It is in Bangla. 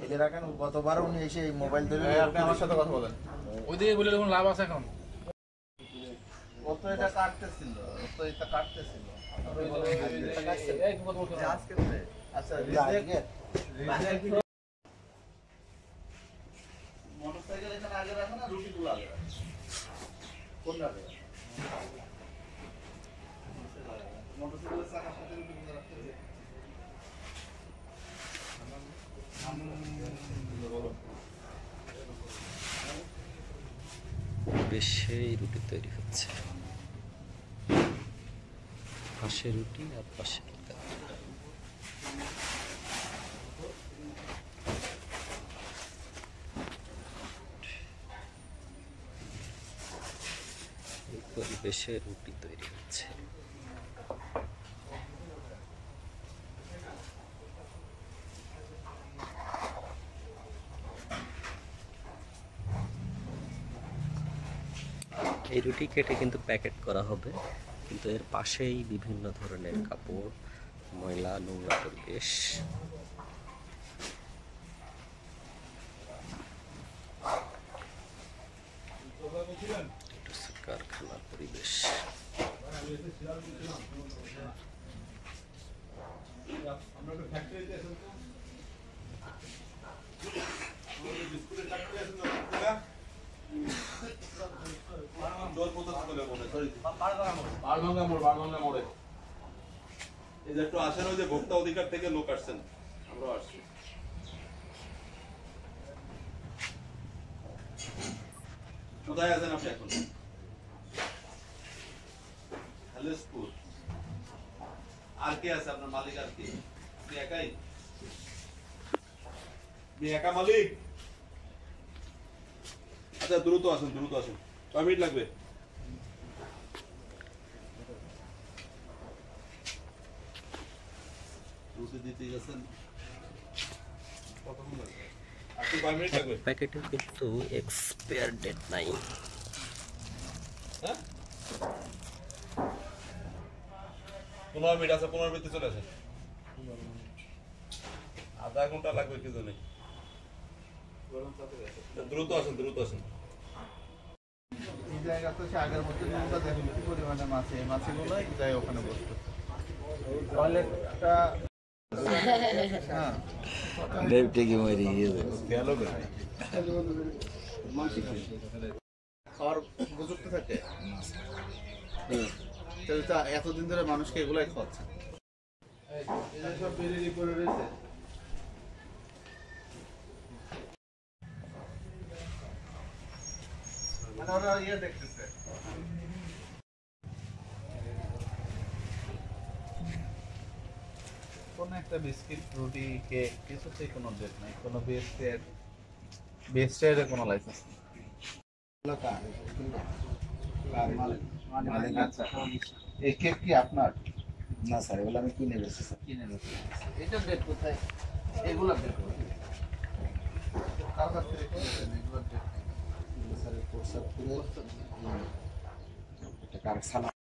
এদের এখন গতবার উনি এসে এই মোবাইল ধরে আপনি আমার সাথে কথা বলেন। ওইদিকে বলে কোনো লাভ আছে এখন? ও তো এটা কাটতেছিল, আচ্ছা মোটরসাইকেল এখানে আগে রাখো না, রুটিগুলো আগে রাখো কোনটা মোটরসাইকেলের চাকার সাথে রুটিগুলো রাখতে হবে। বেশ সেই রুটি তৈরি হচ্ছে, পাশে রুটি আর পাশে পরিবেশে রুটি তৈরি হচ্ছে। এই রুটি কেটে কিন্তু প্যাকেট করা হবে, কিন্তু এর পাশেই বিভিন্ন ধরনের কাপড়, ময়লা নোংরা পরিবেশ। কারখানার পরিবেশ। আসেন ওই যে ভোক্তা অধিকার থেকে লোক আসছেন, আমরাও আসছি। কোথায় আছেন আপনি এখন? আর কে আছে আপনার মালিক? আর কে? আপনি একাই? আপনি একা মালিক? আচ্ছা দ্রুত আসেন, দ্রুত আসেন। 6 মিনিট লাগবে। প্যাকেটে কিন্তু এক্সপায়ার ডেট নাই। হ্যাঁ 15 মিনিট আছে, 15 মিনিটে চলে আসেন। আধা ঘন্টা লাগবে কি জানি। দ্রুত আসেন, দ্রুত আসেন। এই জায়গা তো আগের মধ্যে নোংরা দেখুন কি পরিমাণে মাছ, এই মাছগুলো যাই ওখানে বসতে টয়লেটটা খাওয়ার উপযুক্ত থাকে। এতদিন ধরে মানুষকে এগুলাই খাওয়াচ্ছে। সব বেরিয়ে পড়ে রয়েছে। মানে ওরা ইয়ে দেখতেছে। কোন একটা বিস্কিট, রুটি, কেক কিছুতেই কোনো ডেট নাই, কোনো বেস্টের কোনো লাইসেন্স নেই। এই কেক কি আপনার? না স্যার, এগুলো আমি কিনে বেচছি স্যার। কিনে বেচছি। এটার ডেট কোথায়? এগুলোর ডেট কোথায়? কার কাছ থেকে কিনেছেন? এগুলোর ডেট নেই স্যার।